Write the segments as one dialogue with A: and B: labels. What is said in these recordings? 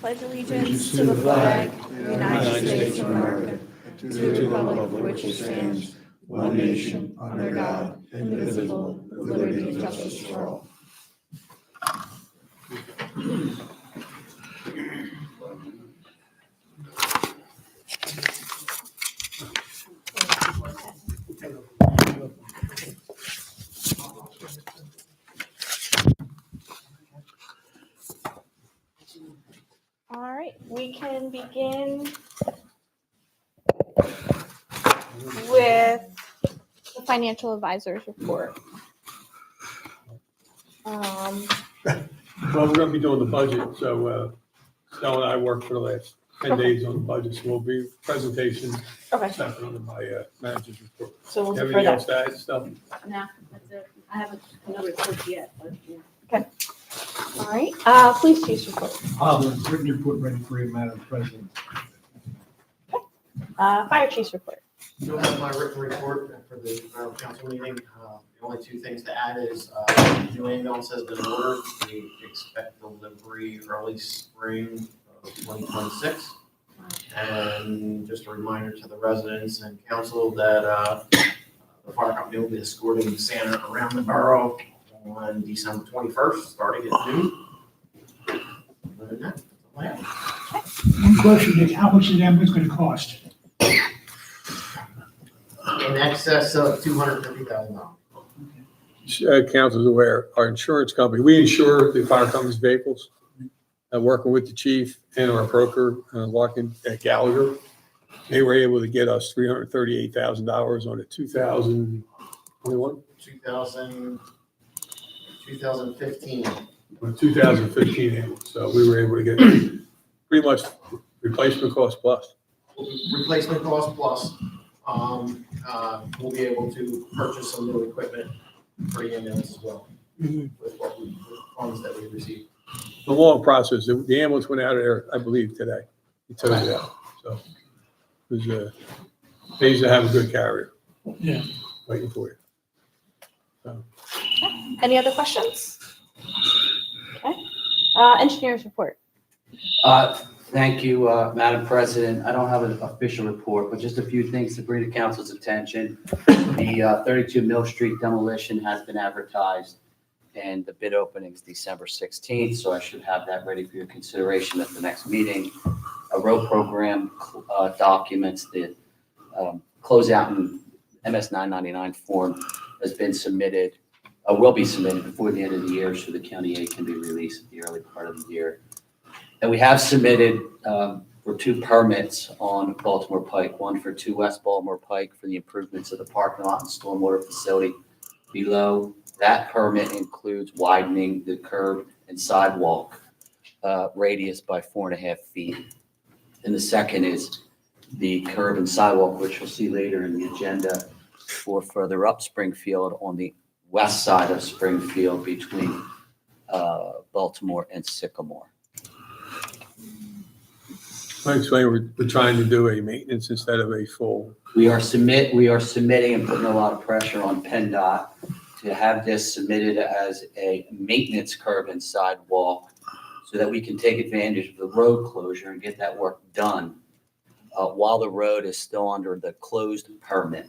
A: Pledge allegiance to the flag of the United States of America, to the republic for which it stands, one nation, under God, indivisible, with liberty and justice for all. All right, we can begin with the financial advisor's report.
B: Well, we're going to be doing the budget, so Stella and I worked for the last 10 days on the budget, so we'll be presentation
A: Okay,
B: separate under my manager's report.
A: so we'll defer
B: Everything else
A: that.
B: to add, stuff?
C: No, that's it. I haven't another report yet, but yeah.
A: All right, police chief's report.
D: Written report ready for you, Madam President.
A: Fire chief's report.
E: You'll have my written report for the council meeting. The only two things to add is new ambulance has been ordered. We expect delivery early spring of 2026. And just a reminder to the residents and council that the fire company will be escorting Santa around the borough on December 21st, starting at noon. Other than that, that's all I have.
D: One question, Nick, how much is the ambulance going to cost?
E: In excess of $250,000.
B: Council's aware, our insurance company, we insure the fire company's vehicles. Working with the chief and our broker, Larkin at Gallagher, they were able to get us $338,000 on a 2021?
E: 2015.
B: On 2015 ambulance. So we were able to get pretty much replacement cost plus.
E: Replacement cost plus, we'll be able to purchase some new equipment for the ambulance as well, with funds that we received.
B: The long process, the ambulance went out of there, I believe, today. He took it out. So it was amazing to have a good carrier.
D: Yeah.
B: Waiting for you. So,
A: Any other questions? Okay, engineer's report.
F: Thank you, Madam President. I don't have an official report, but just a few things to bring to council's attention. The 32 Mill Street demolition has been advertised, and the bid opening is December 16th, so I should have that ready for your consideration at the next meeting. A road program documents, the closeout and MS 999 form has been submitted, will be submitted before the end of the year, so the county aid can be released at the early part of the year. And we have submitted for 2 permits on Baltimore Pike, one for 2 West Baltimore Pike for the improvements of the parking lot and stormwater facility below. That permit includes widening the curb and sidewalk radius by 4.5 feet. And the second is the curb and sidewalk, which you'll see later in the agenda, for further up Springfield on the west side of Springfield between Baltimore and Sycamore.
B: I explain, we're trying to do a maintenance instead of a full.
F: We are submitting and putting a lot of pressure on PennDOT to have this submitted as a maintenance curb and sidewalk so that we can take advantage of the road closure and get that work done while the road is still under the closed permit.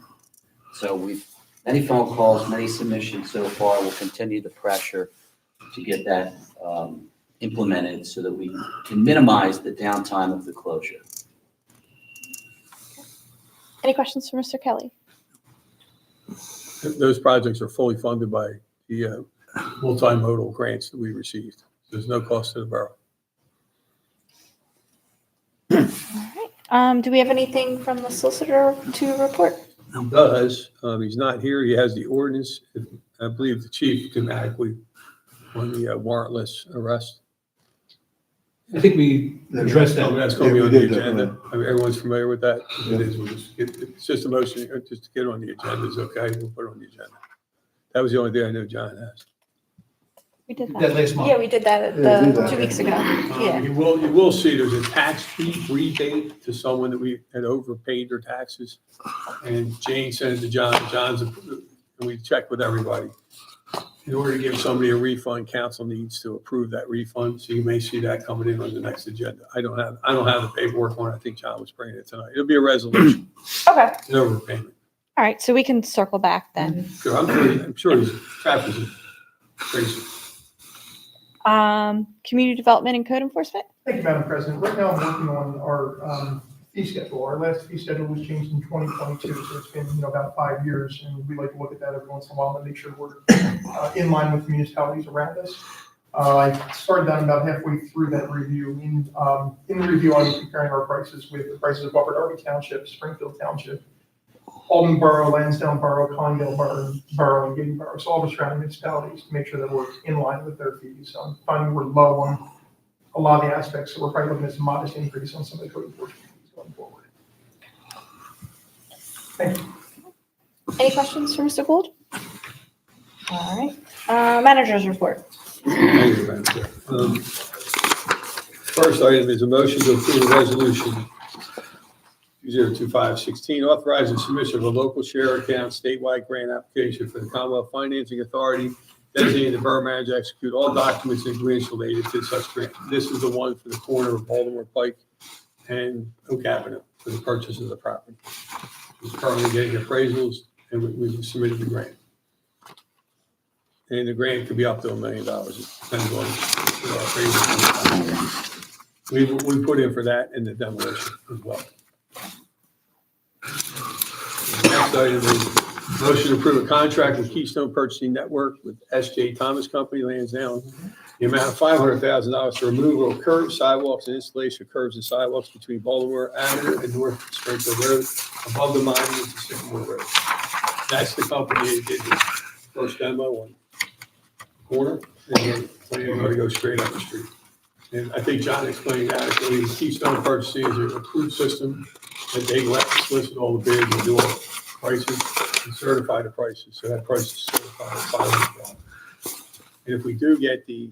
F: So we've many phone calls, many submissions so far. We'll continue the pressure to get that implemented so that we can minimize the downtime of the closure.
A: Any questions for Mr. Kelly?
B: Those projects are fully funded by the multimodal grants that we received. There's no cost to the borough.
A: All right, do we have anything from the solicitor to report?
B: Does, he's not here. He has the ordinance. I believe the chief can adequately on the warrantless arrest.
D: I think we addressed that.
B: That's going to be on the agenda. I mean, everyone's familiar with that. It is. It's just a motion, just to get on the agenda is okay. We'll put it on the agenda. That was the only thing I know John has.
A: We did
D: That
A: that.
D: last month.
A: Yeah, we did that at 2 weeks ago. Yeah.
B: You will see there's a tax rebate to someone that we had overpaid their taxes. And Jane sent it to John. John's approved, and we checked with everybody. in order to give somebody a refund, council needs to approve that refund. So you may see that coming in on the next agenda. I don't have the paperwork on it. I think John was bringing it tonight. It'll be a resolution,
A: Okay,
B: an overpayment.
A: all right, so we can circle back then.
B: Sure, I'm sure he's Travis is crazy.
A: Community development and code enforcement?
G: Thank you, Madam President. Right now, I'm working on our fee schedule. Our last fee schedule was changed in 2022, so it's been, about 5 years, and we like to look at that every once in a while to make sure we're in line with municipalities around us. I started down about halfway through that review. In the review, I was comparing our prices with the prices of Upper Darby Township, Springfield Township, Alden Borough, Lansdowne Borough, Condell Borough, and Gaten Borough, so all the surrounding municipalities, to make sure that we're in line with their fees. So I'm finding we're low on a lot of the aspects, so we're probably looking at some modest increase on some of the code enforcement fees going forward. Thank you.
A: Any questions for Mr. Gould? All right, managers report.
B: Thank you, Madam Chair. First item is a motion to approve a resolution 2025-16, authorizing submission of a local share account statewide grant application for the Commonwealth Financing Authority, designating the borough manager to execute all documents and agreements related to such grant. This is the one for the corner of Baltimore Pike and Oak Avenue for the purchase of the property. We're currently getting appraisals, and we've submitted the grant. And the grant could be up to $1 million. It depends on our appraisal. We put in for that and the demolition as well. Next item is motion to approve a contract with Keystone Purchasing Network with S.J. Thomas Company, Lansdowne, the amount of $500,000 for removal of curbs, sidewalks, and installation of curbs and sidewalks between Baltimore Avenue and North Springfield Road, above the monument to Sycamore Road. That's the company that did the first demo on the corner, and then they're going to go straight up the street. And I think John explained adequately. Keystone Purchasing is an approved system that they let solicit all the bids and do all the prices and certify the prices. So that price is certified at $500. And if we do get the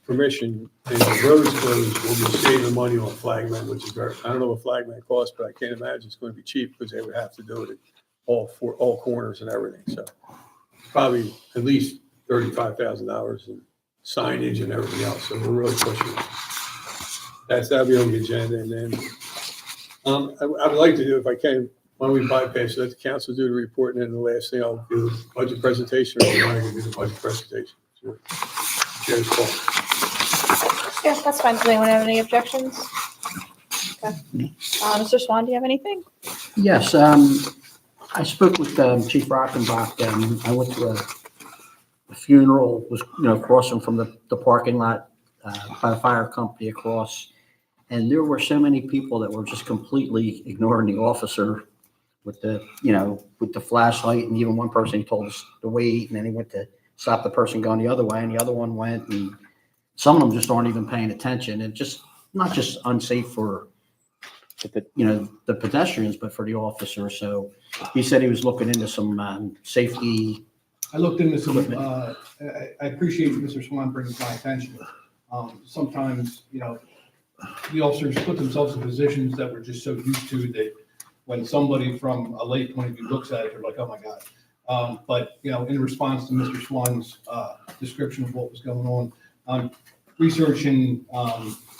B: permission and the roads closed, we'll be saving money on flagmen, which is very, I don't know what flagmen cost, but I can't imagine it's going to be cheap because they would have to do it at all corners and everything. So probably at least $35,000 in signage and everything else. So we're really pushing it. That'll be on the agenda. And then I would like to do, if I can, why don't we bypass, let the council do the report, and then the last thing I'll do is budget presentation, or you want to do the budget presentation? Sure. Chair's call.
A: Yeah, that's fine. Does anyone have any objections? Okay. Mr. Swan, do you have anything?
H: Yes, I spoke with Chief Rockenbach. I went to a funeral, was crossing from the parking lot by the fire company across, and there were so many people that were just completely ignoring the officer with the flashlight, and even one person, he told us to wait, and then he went to stop the person going the other way, and the other one went, and some of them just aren't even paying attention, and just not just unsafe for the pedestrians, but for the officer. So he said he was looking into some safety.
D: I looked into some, I appreciate Mr. Swan bringing to my attention. Sometimes, the officers put themselves in positions that we're just so used to that when somebody from a lay point of view looks at it, they're like, oh my God. But, in response to Mr. Swan's description of what was going on, researching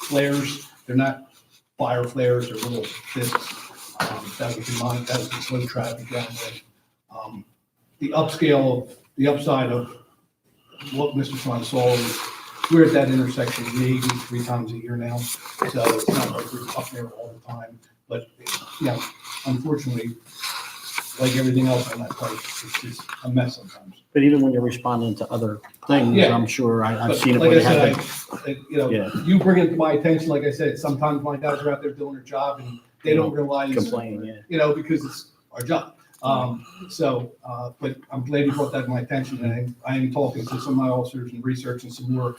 D: flares, they're not fire flares, they're little discs that we can monitor, that we can slow traffic down with. The upside of what Mr. Swan saw is we're at that intersection maybe 3 times a year now, so it's not like we're up there all the time. But unfortunately, like everything else on that place, it's just a mess sometimes.
H: But even when you're responding to other things,
D: Yeah.
H: I'm sure I've
D: But
H: seen it
D: like
H: when
D: I
H: they have
D: said,
H: Yeah.
D: you bring it to my attention. Like I said, sometimes my guys are out there doing their job and they don't realize,
H: complaining. Yeah.
D: because it's our job. But I'm glad you brought that to my attention, and I am talking to some of my officers and researching some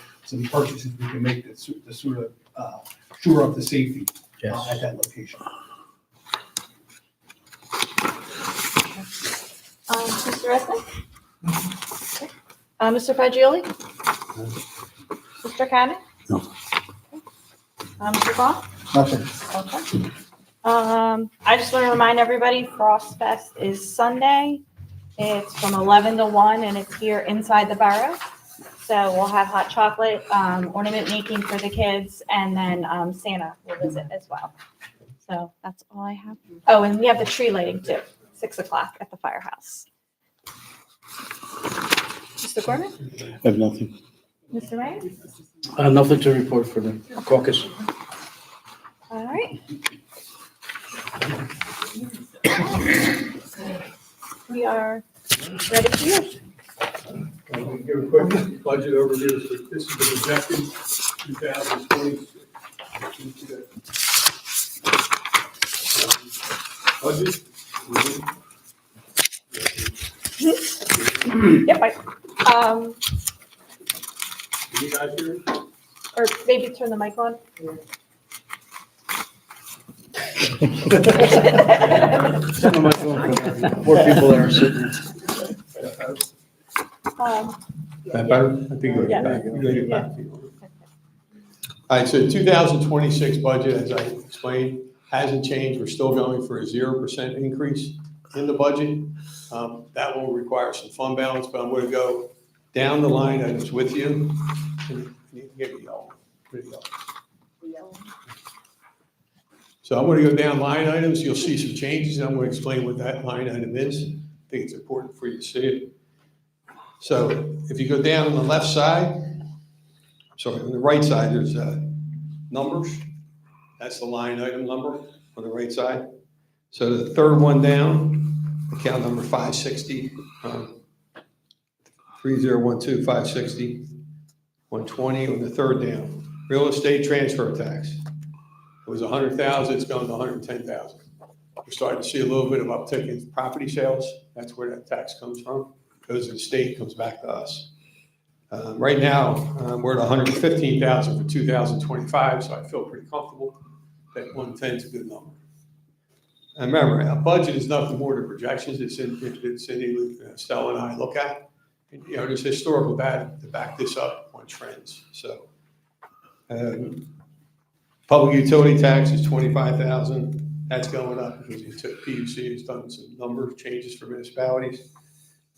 D: purchases we can make to sort of shore up the safety
H: Yes.
D: at that location.
A: Mr. Resnick? Mr. Fagioli? Mr. Cannon?
H: No.
A: Mr. Vaughn?
H: Nothing.
A: Okay. I just want to remind everybody, Frost Fest is Sunday. It's from 11 to 1, and it's here inside the borough. So we'll have hot chocolate, ornament making for the kids, and then Santa will visit as well. So that's all I have. Oh, and we have the tree lighting too, 6 o'clock at the firehouse. Mr. Gorman?
I: I have nothing.
A: Mr. Ryan?
H: Nothing to report for the caucus.
A: All right. We are ready for you.
B: Give a quick budget overview. So this is the projected 2020 budget.
A: Yep,
B: You guys hear it?
A: or maybe turn the mic on.
H: More people that are sitting.
B: That better? I think we're
A: Yeah.
B: back. You're gonna get back to you. All right, so 2026 budget, as I explained, hasn't changed. We're still going for a 0% increase in the budget. That will require some fund balance, but I'm going to go down the line items with you. You need to get me yellow. Pretty yellow. So I'm going to go down line items. You'll see some changes, and I'm going to explain what that line item is. I think it's important for you to see it. So if you go down on the left side, sorry, on the right side, there's numbers. That's the line item number on the right side. So the third one down, account number 560, 3012, 560, 120 on the third down. Real estate transfer tax. It was 100,000, it's going to 110,000. We're starting to see a little bit of uptick in property sales. That's where that tax comes from. Goes to the state, comes back to us. Right now, we're at 115,000 for 2025, so I feel pretty comfortable that 110 is a good number. And remember, a budget is nothing more than projections. It's in Stella and I look at. And, there's historical data to back this up on trends. So, public utility tax is 25,000. That's going up because PUC has done some number of changes for municipalities.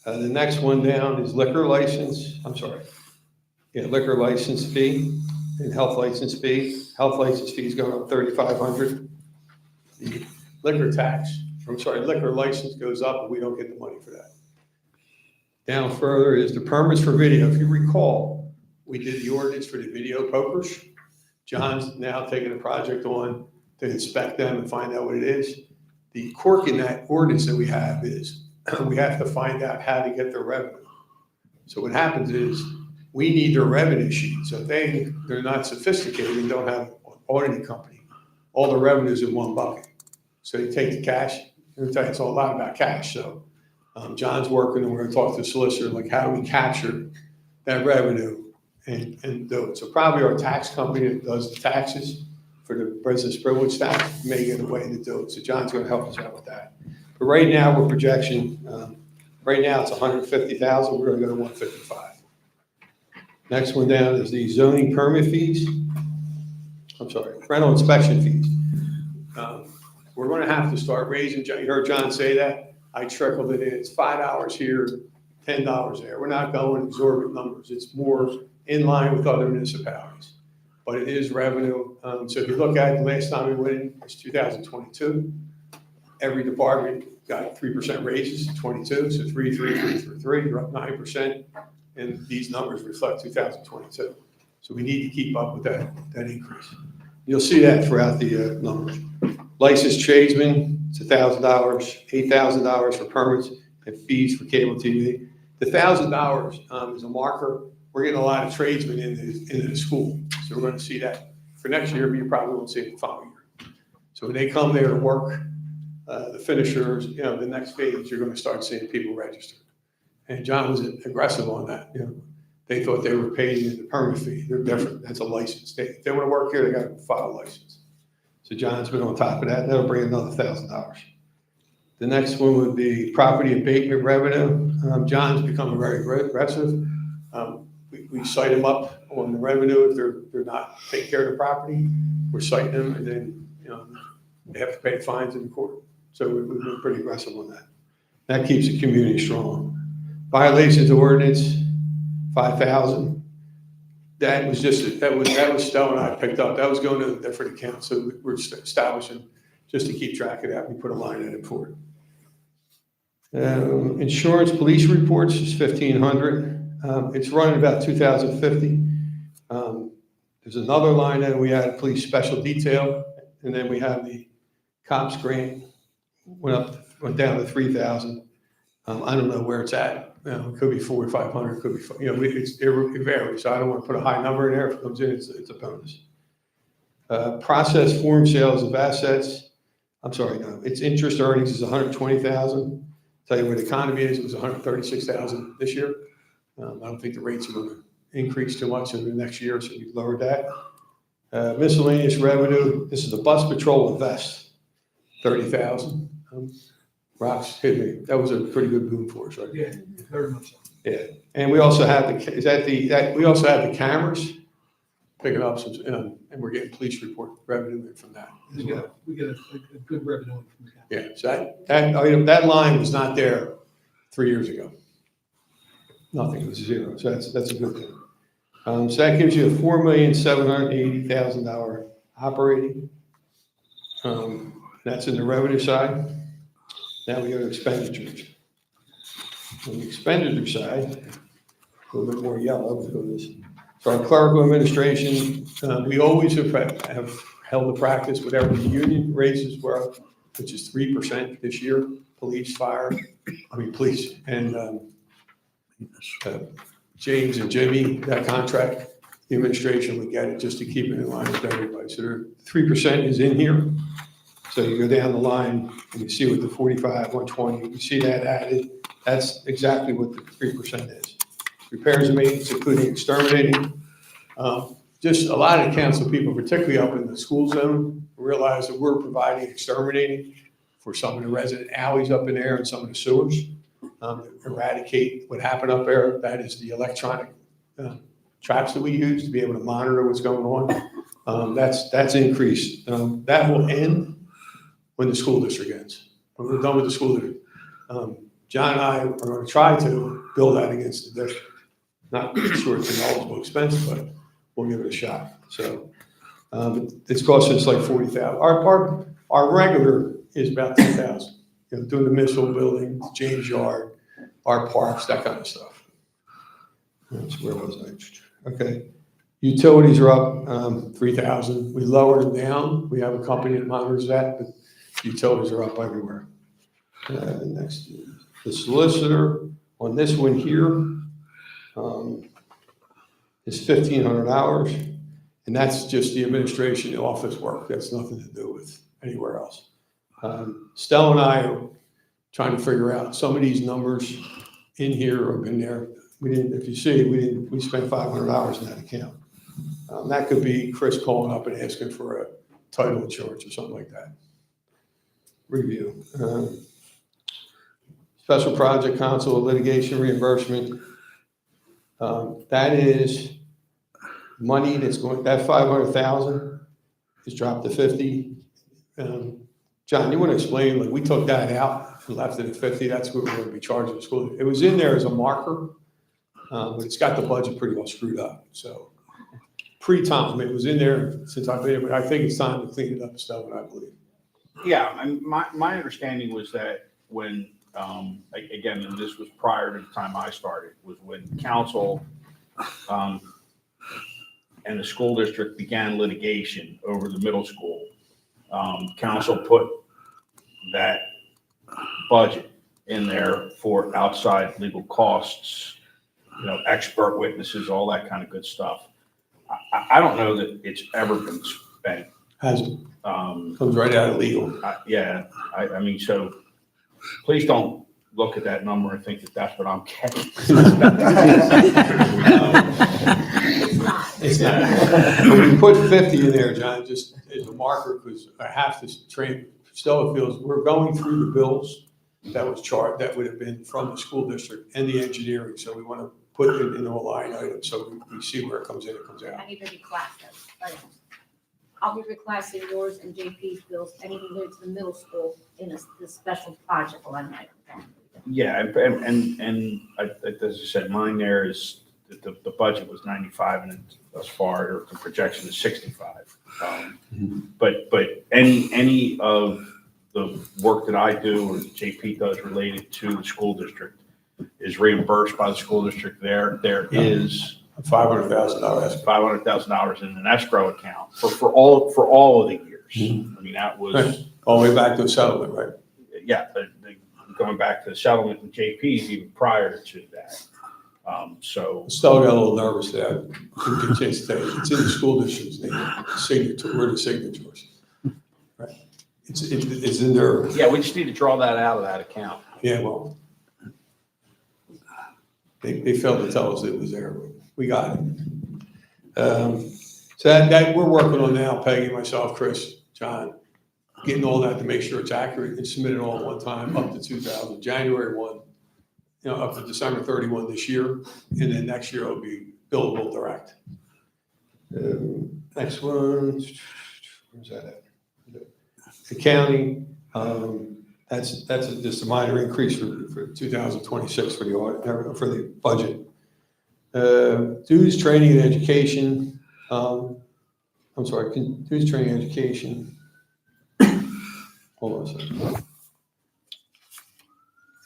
B: The next one down is liquor license. Liquor license fee and health license fee. Health license fee is going up 3,500. The liquor license goes up, but we don't get the money for that. Down further is the permits for video. If you recall, we did the ordinance for the video pokers. John's now taking a project on to inspect them and find out what it is. The quirk in that ordinance that we have is we have to find out how to get their revenue. So what happens is we need their revenue sheet. So if they're not sophisticated and don't have an auditing company, all the revenues in one bucket. So they take the cash. It's all a lot about cash. So John's working, and we're going to talk to the solicitor, like how do we capture that revenue and do it. So probably our tax company that does the taxes for the business privilege tax may get a way to do it. So John's going to help us out with that. But right now we're projection. Right now it's 150,000. We're going to go to 155. Next one down is the zoning permit fees. Rental inspection fees. We're going to have to start raising. You heard John say that. I trickled it in. It's $5 here, $10 there. We're not going exorbitant numbers. It's more in line with other municipalities, but it is revenue. So if you look at the last time we went in, it's 2022. Every department got 3% raises, 22, so 3, 3, 3, 3, 3, you're up 9%, and these numbers reflect 2022. So we need to keep up with that increase. You'll see that throughout the numbers. Licensed tradesmen, it's $1,000, $8,000 for permits and fees for cable TV. The $1,000 is a marker. We're getting a lot of tradesmen into the school, so we're going to see that for next year, but you probably won't see it the following year. So when they come there to work, the finishers, the next phase, you're going to start seeing people register. And John was aggressive on that. They thought they were paying the permit fee. They're different. That's a license. If they want to work here, they got to file a license. So John's been on top of that. That'll bring another $1,000. The next one would be property abatement revenue. John's becoming very aggressive. We cite him up on the revenue if they're not taking care of the property. We're citing them, and then they have to pay fines in court. So we've been pretty aggressive on that. That keeps the community strong. Violations of ordinance, 5,000. That was just, that was Stowe and I picked up. That was going to a different account. So we're establishing, just to keep track of that, we put a line in it for it. Insurance police reports is 1,500. It's running about 2,050. There's another line that we had police special detail, and then we have the cops grant went down to 3,000. I don't know where it's at. It could be 400 or 500. Could be, it varies. So I don't want to put a high number in there. If it comes in, it's a bonus. Process form sales of assets. I'm sorry, no. Its interest earnings is 120,000. Tell you where the economy is. It was 136,000 this year. I don't think the rates are going to increase too much in the next year, so we lowered that. Miscellaneous revenue. This is the bus patrol vest, 30,000. Rocks hit me. That was a pretty good boom for us, right?
D: Yeah, very much so.
B: Yeah, and we also have we also have the cameras picking up some, and we're getting police report revenue in from that as well.
D: We get a good revenue from the county.
B: Yeah, so that line was not there 3 years ago. Nothing, it was zero, so that's a good thing. So that gives you a $4,780,000 operating. That's in the revenue side. Now we go to expenditures. On the expenditure side, a little bit more yellow because so our clerical administration, we always have held the practice, whatever the union raises were, which is 3% this year, police, police, and James and Jimmy, that contract, the administration would get it just to keep it in line with everybody. So 3% is in here. So you go down the line and you see what the 45, 120, you see that added. That's exactly what the 3% is. Repairs and maintenance, including exterminating. Just a lot of council people, particularly up in the school zone, realize that we're providing exterminating for some of the resident alleys up in there and some of the sewers. Eradicate what happened up there. That is the electronic traps that we use to be able to monitor what's going on. That's increased. That will end when the school district ends. When we're done with the school district. John and I are going to try to build that against the district. Not sure it's an eligible expense, but we'll give it a shot. So it's costing us like 40,000. Our regular is about 10,000. Doing the municipal building, James Yard, our parks, that kind of stuff. Where was I? Okay. Utilities are up 3,000. We lowered them down. We have a company that monitors that, but utilities are up everywhere. Next, the solicitor on this one here is $1,500, and that's just the administration, the office work. That's nothing to do with anywhere else. Stella and I are trying to figure out some of these numbers in here or in there. We didn't, if you see, we spent $500 in that account. That could be Chris calling up and asking for a title insurance or something like that. Review. Special project council litigation reimbursement. That is money that's going, that 500,000 is dropped to 50. John, you want to explain, like we took that out and left it at 50. That's what we're going to be charging the school. It was in there as a marker, but it's got the budget pretty well screwed up. So pre-Tom, it was in there since I've been here, but I think it's time to clean it up and stuff, I believe.
I: Yeah, and my understanding was that when, again, and this was prior to the time I started, was when council and the school district began litigation over the middle school, council put that budget in there for outside legal costs, expert witnesses, all that kind of good stuff. I don't know that it's ever been spent.
B: Hasn't. Comes right out of legal.
I: I mean, so please don't look at that number and think that that's what I'm getting.
B: It's not. When we put 50 in there, John, just as a marker, because I have to train, Stella feels we're going through the bills that was charged, that would have been from the school district and the engineering. So we want to put it in a line item so we see where it comes in, it comes out.
C: I need to reclass those items. I'll be reclassing yours and JP's bills, anything related to the middle school in the special project line item.
I: Yeah, and as I said, mine there is, the budget was 95 and thus far, or the projection is 65. But any of the work that I do or JP does related to the school district is reimbursed by the school district. There is
B: $500,000.
I: $500,000 in an escrow account for all of the years. I mean, that was,
B: All the way back to the settlement, right?
I: yeah, going back to the settlement with JP's even prior to that. So,
B: Still got a little nervous there. It's in the school district's name, signature, we're the signatures. Right. It's in their,
I: yeah, we just need to draw that out of that account.
B: yeah, well, they failed to tell us it was there, but we got it. So that we're working on now, Peggy, myself, Chris, John, getting all that to make sure it's accurate and submit it all at one time up to January 1, up to December 31 this year, and then next year it'll be billable direct. Next one, where's that at? The county, that's just a minor increase for 2026 for the audit, for the budget. Dues, training, and education. Dues, training, and education. Hold on a second.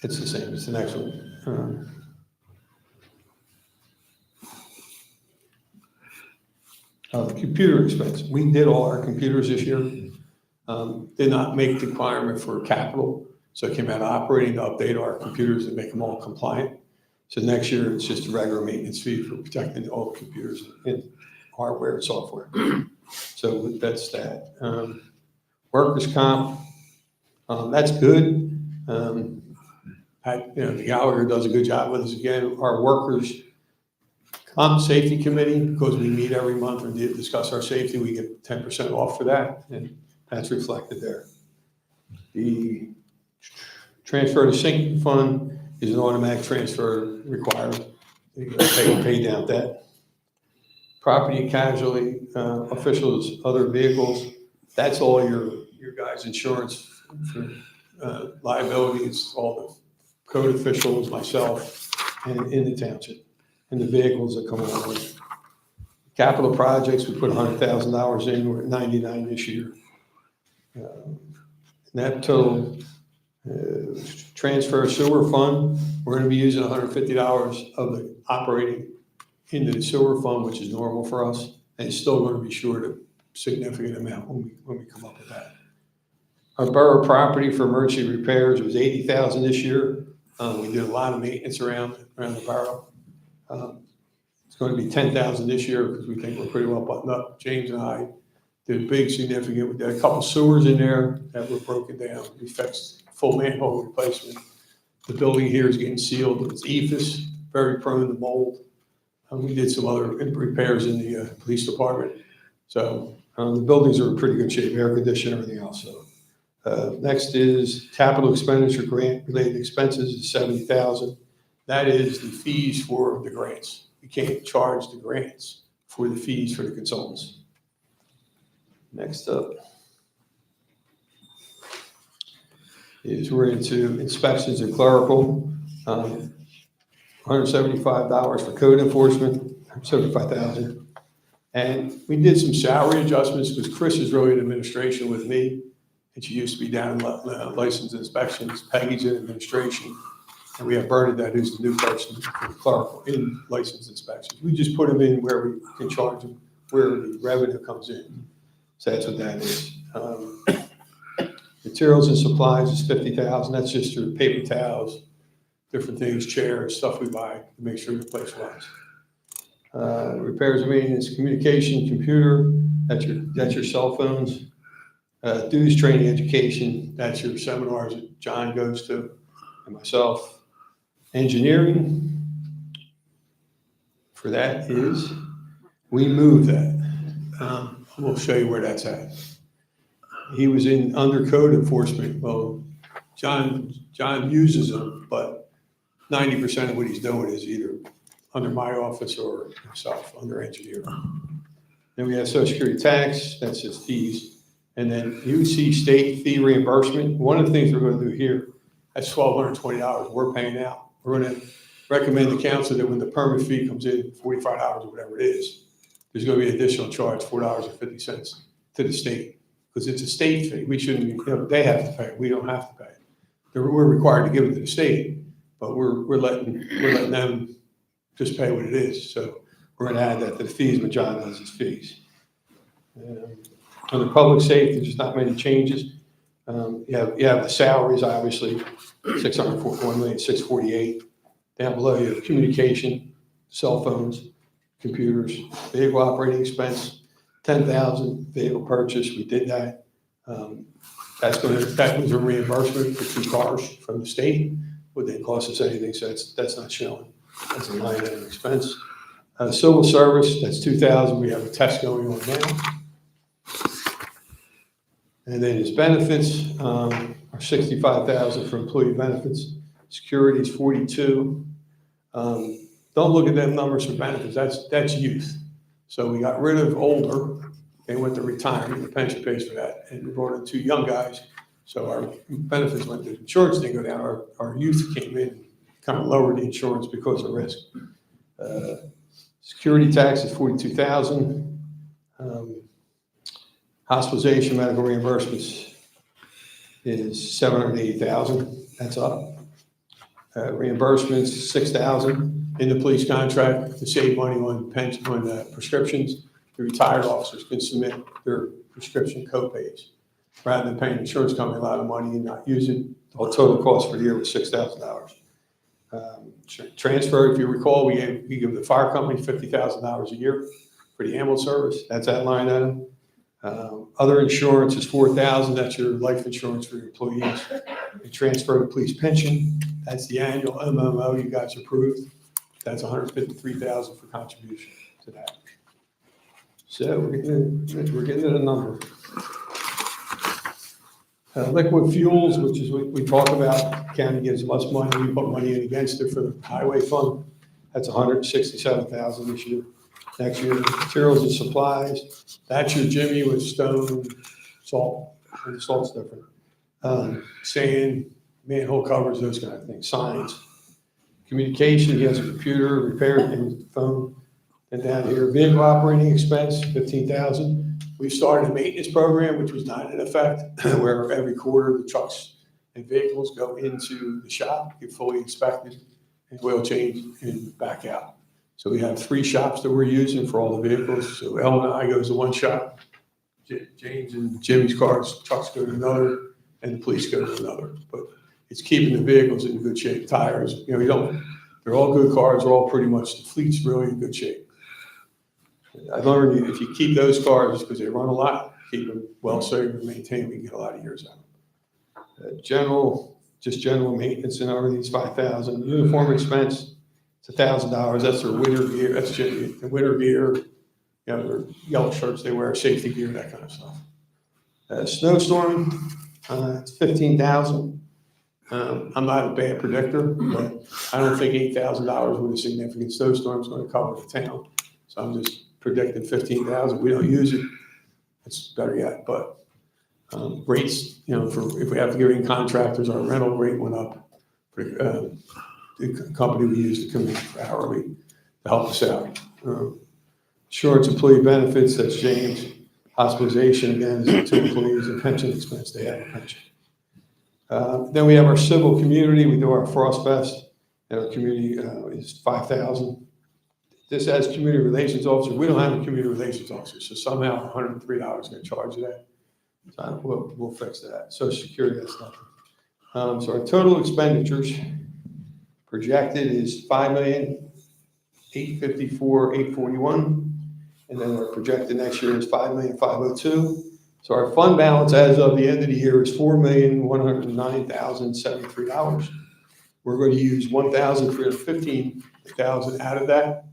B: It's the same, it's the next one. The computer expense. We did all our computers this year. Did not make the requirement for capital. So it came out of operating to update our computers and make them all compliant. So next year, it's just a regular maintenance fee for protecting all the computers and hardware and software. So that's that. Workers' comp, that's good. The Gallagher does a good job with us again. Our workers' comp safety committee, because we meet every month and discuss our safety, we get 10% off for that, and that's reflected there. The transfer to sinking fund is an automatic transfer required. You pay down debt. Property and casualty, officials, other vehicles, that's all your guys' insurance for liabilities, all the code officials, myself, and in the township, and the vehicles that come along with it. Capital projects, we put $100,000 in, we're at 99 this year. Net total, transfer sewer fund, we're gonna be using $150 of the operating into the sewer fund, which is normal for us, and it's still gonna be short a significant amount when we come up with that. Our borough property for emergency repairs was $80,000 this year. We did a lot of maintenance around the borough. It's going to be $10,000 this year because we think we're pretty well buttoned up. James and I did big significant, we did a couple sewers in there that were broken down. We fixed full manhole replacement. The building here is getting sealed. It's EFS, very prone to mold. We did some other repairs in the police department. So the buildings are in pretty good shape, air conditioning, everything else. So next is capital expenditure grant related expenses is $70,000. That is the fees for the grants. You can't charge the grants for the fees for the consultants. Next up is we're into inspections and clerical. $175 for code enforcement, $75,000. And we did some salary adjustments because Chris is really in administration with me. And she used to be down in license inspections. Peggy's in administration. And we have Bernadette, who's the new person for the clerical in license inspections. We just put them in where we can charge them, where the revenue comes in. So that's what that is. Materials and supplies is $50,000. That's just your paper towels, different things, chairs, stuff we buy to make sure the place runs. Repairs and maintenance, communication, computer, that's your cell phones. Dues, training, education, that's your seminars that John goes to, and myself. Engineering, for that is, we moved that. We'll show you where that's at. He was in under code enforcement. Well, John uses them, but 90% of what he's doing is either under my office or himself, under engineering. Then we have social security tax, that's just fees. And then you see state fee reimbursement. One of the things we're going to do here That's $1,220 we're paying out. We're gonna recommend the council that when the permit fee comes in, $45 or whatever it is, there's gonna be an additional charge, $4.50 to the state, because it's a state fee. We shouldn't, they have to pay it. We don't have to pay it. We're required to give it to the state, but we're letting them just pay what it is. So we're gonna add that to the fees, but John does his fees. Under public safety, there's not many changes. You have the salaries, obviously, $1,648,000. Down below, you have communication, cell phones, computers, vehicle operating expense, $10,000. Vehicle purchase, we did that. That was a reimbursement for 2 cars from the state. Would they cost us anything? So that's not showing. That's a line item expense. Civil service, that's $2,000. We have a test going on now. And then his benefits are $65,000 for employee benefits. Security is $42,000. Don't look at them numbers for benefits. That's youth. So we got rid of older. They went to retirement. The pension pays for that, and we brought in 2 young guys. So our benefits went. The insurance didn't go down. Our youth came in, kind of lowered the insurance because of risk. Security tax is $42,000. Hospitalization, medical reimbursements is $780,000. That's up. Reimbursements, $6,000 in the police contract to save money on pension, on prescriptions. The retired officers can submit their prescription copays rather than paying the insurance company a lot of money and not use it. The total cost for the year was $6,000. Transfer, if you recall, we give the fire company $50,000 a year for the ambulance service. That's that line item. Other insurance is $4,000. That's your life insurance for your employees. You transfer to police pension. That's the annual MMO you guys approved. That's $153,000 for contribution to that. So we're getting at a number. Liquid fuels, which is what we talk about. County gives us money. We put money in against it for the highway fund. That's $167,000 this year. Next year, materials and supplies. That's your Jimmy with stone, salt. And the salt's different. Sand, manhole covers, those kind of things. Signs. Communication, he has a computer, repair and phone. And down here, vehicle operating expense, $15,000. We've started a maintenance program, which was not in effect, where every quarter the trucks and vehicles go into the shop, get fully inspected, and oil change and back out. So we have 3 shops that we're using for all the vehicles. So Ellen and I goes to one shop, James and Jimmy's trucks go to another, and the police go to another. But it's keeping the vehicles in good shape. Tires, they're all good cars. They're all pretty much, the fleet's really in good shape. I learned if you keep those cars, because they run a lot, keep them well served and maintained, we can get a lot of years out of them. General maintenance and everything's $5,000. Uniform expense, it's $1,000. That's their winter gear. That's the winter gear. Their yellow shirts they wear, safety gear, that kind of stuff. Snowstorm, it's $15,000. I'm not a bad predictor, but I don't think $8,000 with a significant snowstorm is going to cover the town. So I'm just predicting $15,000. We don't use it. It's better yet. But rates, for if we have to give in contractors, our rental rate went up. For the company we use to come in for hourly to help us out. Insurance, employee benefits, that's James. Hospitalization, again, is 2 employees, and pension expense, they have a pension. Then we have our civil community. We do our Frost Fest, and our community is $5,000. This has community relations officer. We don't have a community relations officer, so somehow $103 is going to charge that. So we'll fix that. Social Security, that's nothing. So our total expenditures projected is $5,854,841, and then our projected next year is $5,502,000. So our fund balance as of the end of the year is $4,109,073. We're going to use $1,315,000 out of that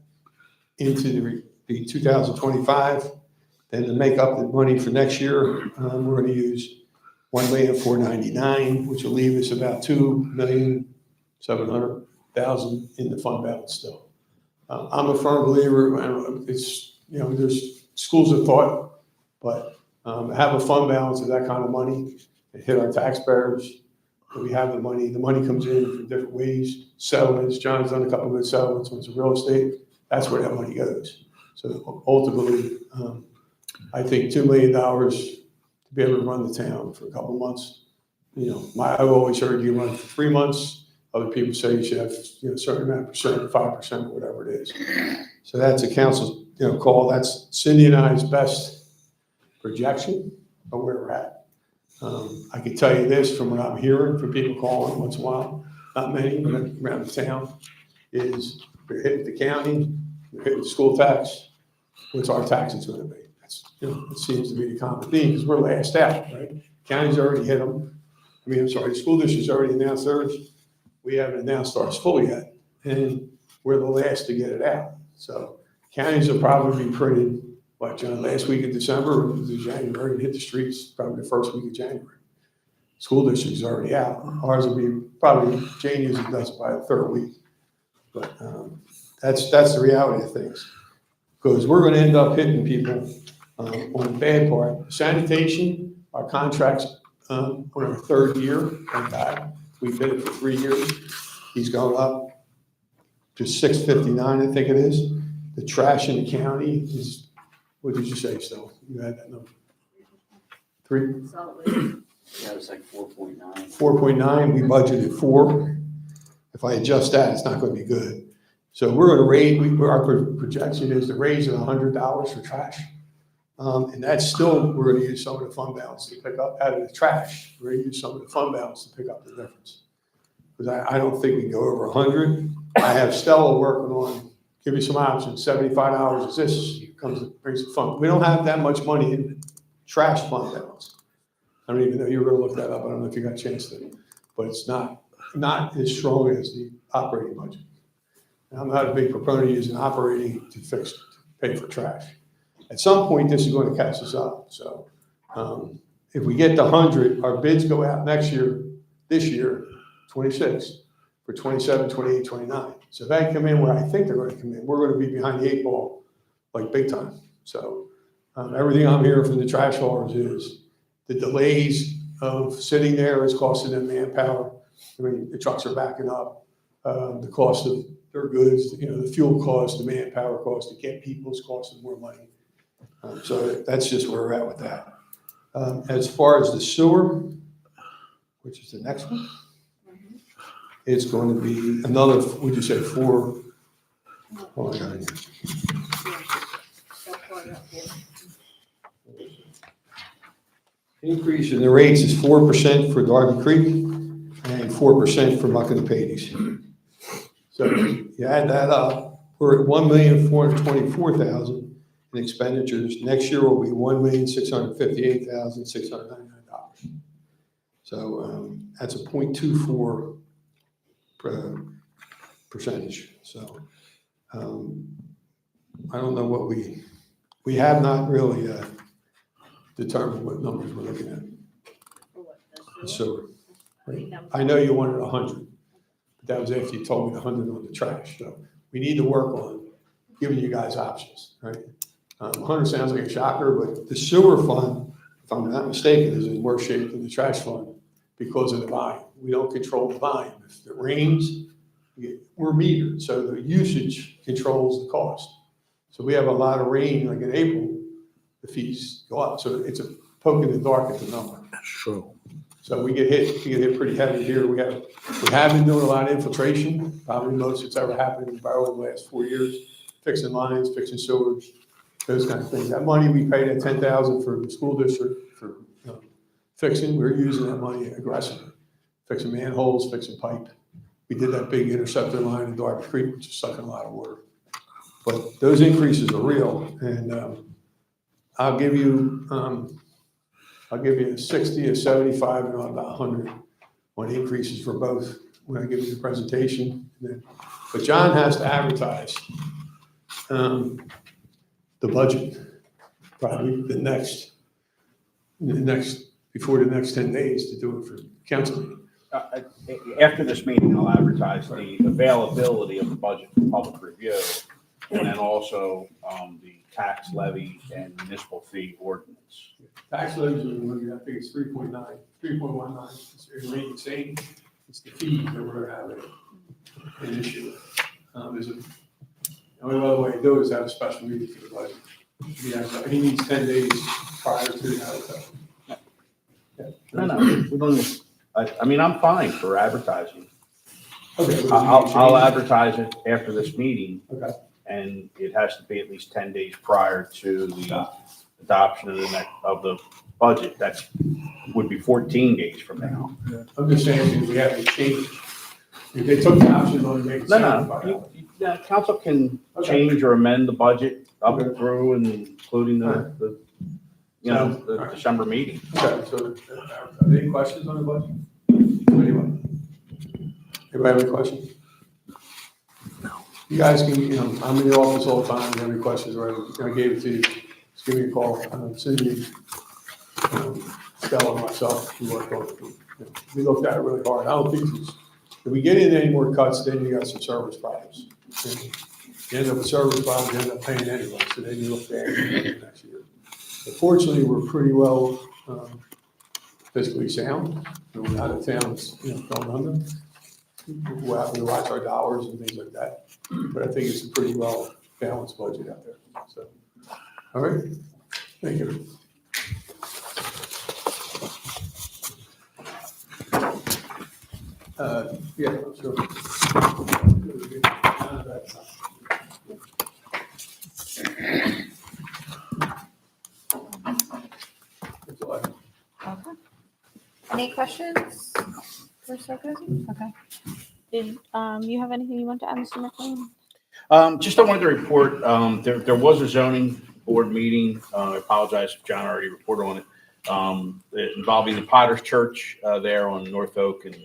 B: into the 2025. Then to make up the money for next year, we're going to use $1,499,000, which will leave us about $2,700,000 in the fund balance still. I'm a firm believer. It's there's schools of thought, but have a fund balance of that kind of money and hit our taxpayers. but we have the money comes in from different ways, settlements, John's done a couple of good settlements with some real estate, that's where that money goes. So ultimately, I think $2 million to be able to run the town for a couple of months. You know, I've always heard you run for 3 months. Other people say you should have, a certain amount of percent, 5%, whatever it is. So that's a council, call. That's Cindy and I's best projection of where we're at. I can tell you this from what I'm hearing from people calling once in a while, not many, but around the town, is we're hitting the county, we're hitting the school tax. What's our taxes going to be? That's, it seems to be the common theme because we're last out, right? County's already hit them. The school district's already announced theirs. We haven't announced ours fully yet, and we're the last to get it out. So counties will probably be printed, John, last week of December or January, and hit the streets probably the first week of January. School district's already out. Ours will be probably, Jane usually does it by the third week. But that's the reality of things. Because we're going to end up hitting people on the bad part. Sanitation, our contracts on our third year, thank God. We've been it for 3 years. He's gone up to $659, I think it is. The trash in the county is, what did you say, Stella? You had that number? 3?
C: Solid waste.
F: Yeah, it was like 4.9.
B: 4.9, we budgeted 4. If I adjust that, it's not going to be good. So we're going to raise, our projection is to raise it $100 for trash. And that's still, we're going to use some of the fund balance to pick up out of the trash. We're going to use some of the fund balance to pick up the difference. Because I don't think we can go over 100. I have Stella working on, give me some options, $75 is this, comes to raise the fund. We don't have that much money in trash fund balance. I don't even know, you were going to look that up. I don't know if you got a chance to, but it's not as strong as the operating budget. And I'm not a big proponent of using operating to pay for trash. At some point, this is going to catch us up. So if we get to 100, our bids go out this year, 26, for 27, 28, 29. So if they come in where I think they're going to come in, we're going to be behind the 8 ball, like big time. So everything I'm hearing from the trash haulers is the delays of sitting there is costing them manpower. The trucks are backing up. The cost of their goods, the fuel cost, the manpower cost to get people is costing more money. So that's just where we're at with that. As far as the sewer, which is the next one, it's going to be another, would you say 4? Oh, I got it here. Increase in the rates is 4% for Darby Creek and 4% for Muckinapades. So you add that up, we're at $1,424,000 in expenditures. Next year will be $1,658,699. So that's a 0.24 percentage. So I don't know what we have not really determined what numbers we're looking at.
C: For what, the
B: The
C: sewer?
B: sewer. Right. I know you wanted 100, but that was after you told me the 100 on the trash. So we need to work on giving you guys options, right? 100 sounds like a shocker, but the sewer fund, if I'm not mistaken, is in worse shape than the trash fund because of the volume. We don't control the volume. If it rains, we're metered, so the usage controls the cost. So we have a lot of rain, like in April, the fees go up. So it's a poke in the dark at the number.
H: That's true.
B: So we get hit pretty heavy here. We have been doing a lot of infiltration, probably most that's ever happened in the borough in the last 4 years, fixing lines, fixing sewers, those kind of things. That money we paid at $10,000 for the school district for fixing, we're using that money aggressively, fixing manholes, fixing pipe. We did that big interceptor line in Darby Creek, which is sucking a lot of water. But those increases are real, and I'll give you a 60, a 75, and about 100 on increases for both when I give you the presentation. But John has to advertise the budget probably before the next 10 days to do it for council meeting.
I: After this meeting, I'll advertise the availability of the budget for public review, and then also the tax levy and municipal fee ordinance.
B: Tax levies, I think it's 3.9, 3.19, it's remaining same. It's the fees that we're having an issue. Is it, the only other way to do it is have a special meeting for the budget. He needs 10 days prior to that.
I: No, we don't, I mean, I'm fine for advertising.
B: Okay.
I: I'll advertise it after this meeting,
B: Okay.
I: and it has to be at least 10 days prior to the adoption of the budget. That would be 14 days from now.
B: I'm just saying, we have to change. If they took the option on making.
I: No, council can change or amend the budget up and through, and including the December meeting.
B: Okay, so, any questions on the budget? Anybody? Anybody have any questions? No. You guys can, I'm in the office all the time, if you have any questions, right, I gave it to you, just give me a call, Cindy, Stella, and myself, we worked on it. We looked at it really hard, I don't think if we get in any more cuts, then you got some service problems. And you end up with service problems, you end up paying anyway, so then you look bad next year. But fortunately, we're pretty well fiscally sound, and we're not a town that's, going under. We watch our dollars and things like that, but I think it's a pretty well balanced budget out there, so. All right, thank you. Yeah, sure. That's all I have.
A: Okay. Any questions for Sarkozy? Okay. Did, you have anything you want to add, Mr. McLean?
I: Just I wanted to report, there was a zoning board meeting. I apologize if John already reported on it, involving the Potter's Church there on North Oak and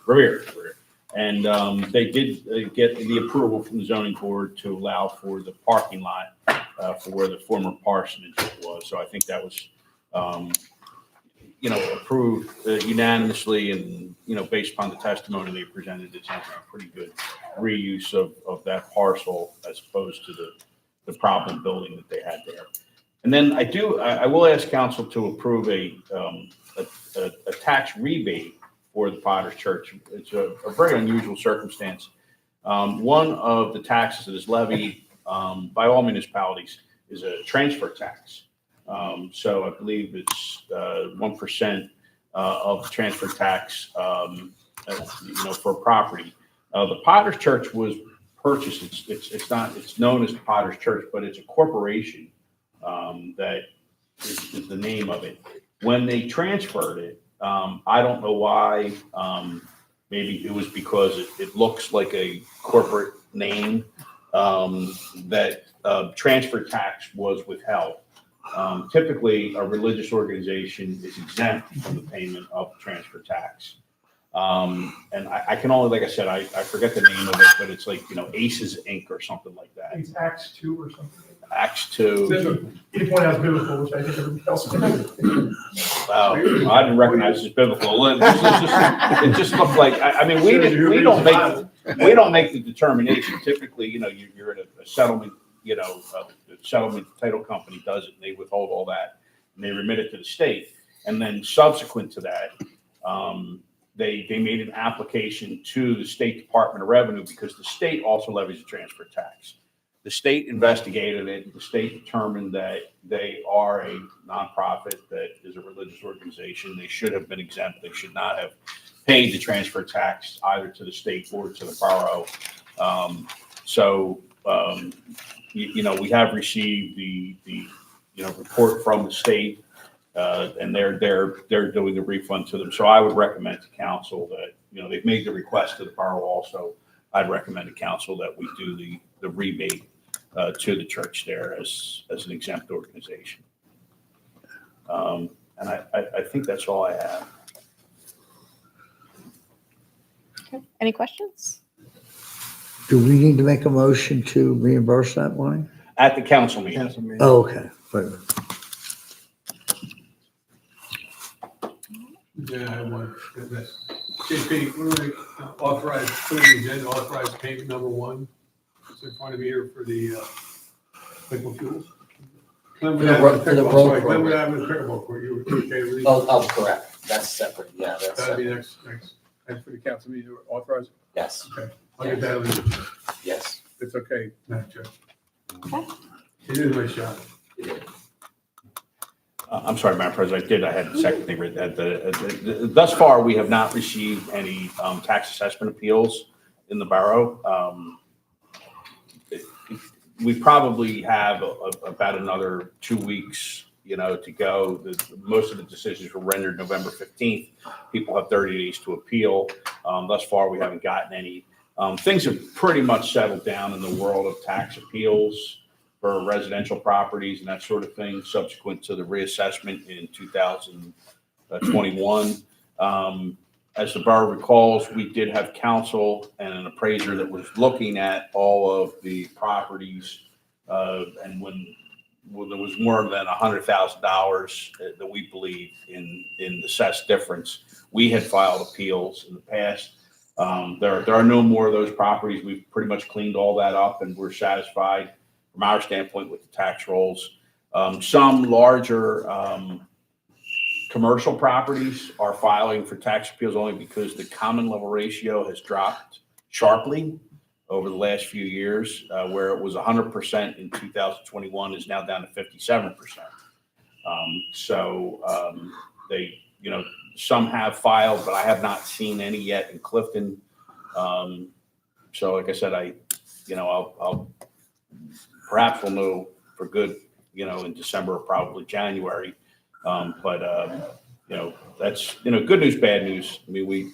I: Revere. And they did get the approval from the zoning board to allow for the parking lot for where the former parsonage was. So I think that was, approved unanimously, and, based upon the testimony they presented, it sounds like a pretty good reuse of that parcel as opposed to the problem building that they had there. And then I will ask council to approve a tax rebate for the Potter's Church. It's a very unusual circumstance. One of the taxes that is levied by all municipalities is a transfer tax. So I believe it's 1% of the transfer tax, for property. The Potter's Church was purchased. It's known as the Potter's Church, but it's a corporation that is the name of it. When they transferred it, I don't know why. Maybe it was because it looks like a corporate name, that transfer tax was withheld. Typically, a religious organization is exempt from the payment of transfer tax. And I can only, like I said, I forget the name of it, but it's like, Aces Inc. or something like
G: I
I: that.
G: think it's Acts 2 or something.
I: Acts 2.
G: You point out biblical, which I think everybody else can.
I: Wow, I didn't recognize it's biblical. It just looked like, I mean, we don't make the determination. Typically, you're at a settlement, the settlement title company does it, and they withhold all that, and they remit it to the state. And then subsequent to that, they made an application to the State Department of Revenue, because the state also levies a transfer tax. The state investigated it. The state determined that they are a nonprofit that is a religious organization. They should have been exempt. They should not have paid the transfer tax either to the state or to the borough. We have received the report from the state, and they're doing the refund to them. So I would recommend to council that, they've made the request to the borough also. I'd recommend to council that we do the rebate to the church there as an exempt organization. And I think that's all I have.
A: Okay. Any questions?
J: Do we need to make a motion to reimburse that money?
I: At the council meeting.
J: Oh, okay. Wait a minute.
B: Yeah, I have one. JP, we're going to authorize, put on the agenda, authorize payment number 1 in front of me here for the liquid fuels. Glenn
F: For
B: would
F: the
B: have
F: ro-
B: a
F: for the
B: pickleball,
F: road
B: sorry, Glenn would
F: program.
B: have a pickleball court. You were okay with it?
F: Oh, correct. That's separate. Yeah, that's
B: That'd be
F: separate.
B: next, and for the council meeting to authorize it?
F: Yes,
B: Okay, I'll get that on.
F: yes.
B: It's okay, Madam Chair.
A: Okay.
B: You did a nice job.
I: I'm sorry, Madam President, I had the second thing written. Thus far, we have not received any tax assessment appeals in the borough. We probably have about another 2 weeks, to go. Most of the decisions were rendered November 15th. People have 30 days to appeal. Thus far, we haven't gotten any. Things have pretty much settled down in the world of tax appeals for residential properties and that sort of thing, subsequent to the reassessment in 2021. As the borough recalls, we did have counsel and an appraiser that was looking at all of the properties. And when there was more than $100,000 that we believe in assessed difference, we had filed appeals in the past. There are no more of those properties. We've pretty much cleaned all that up, and we're satisfied from our standpoint with the tax rolls. Some larger commercial properties are filing for tax appeals only because the common level ratio has dropped sharply over the last few years, where it was 100% in 2021 is now down to 57%. They, some have filed, but I have not seen any yet in Clifton. So like I said, I'll perhaps we'll know for good, in December or probably January. That's, good news, bad news. I mean,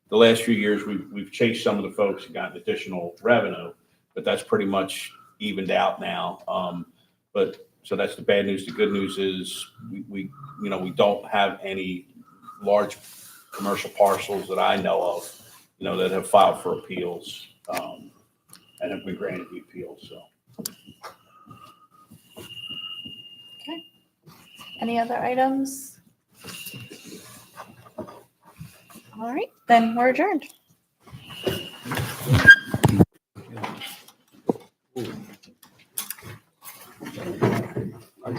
I: the last few years, we've chased some of the folks and gotten additional revenue, but that's pretty much evened out now. So that's the bad news. The good news is we don't have any large commercial parcels that I know of, that have filed for appeals, and have been granted the appeals, so.
A: Okay. Any other items? All right, then we're adjourned.
B: I